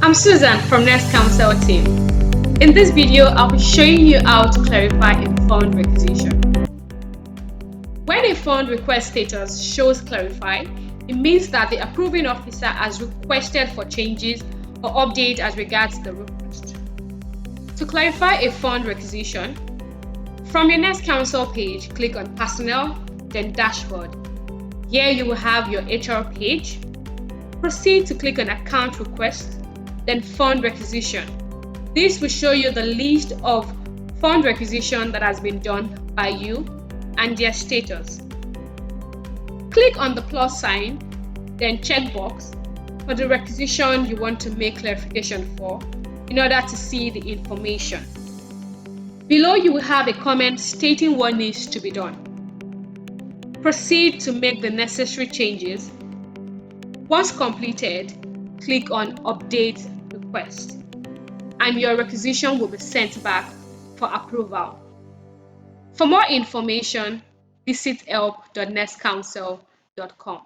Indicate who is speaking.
Speaker 1: I'm Susan from Next Council team. In this video, I'll be showing you how to clarify a fund requisition. When a fund request status shows clarified, it means that the approving officer has requested for changes or updates as regards the request. To clarify a fund requisition, from your Next Council page, click on Personnel, then Dashboard. Here you will have your HR page. Proceed to click on Account Request, then Fund Requisition. This will show you the list of fund requisition that has been done by you and their status. Click on the plus sign, then checkbox for the requisition you want to make clarification for in order to see the information. Below you will have a comment stating what needs to be done. Proceed to make the necessary changes. Once completed, click on Update Request, and your requisition will be sent back for approval. For more information, visit help.nextcouncil.com.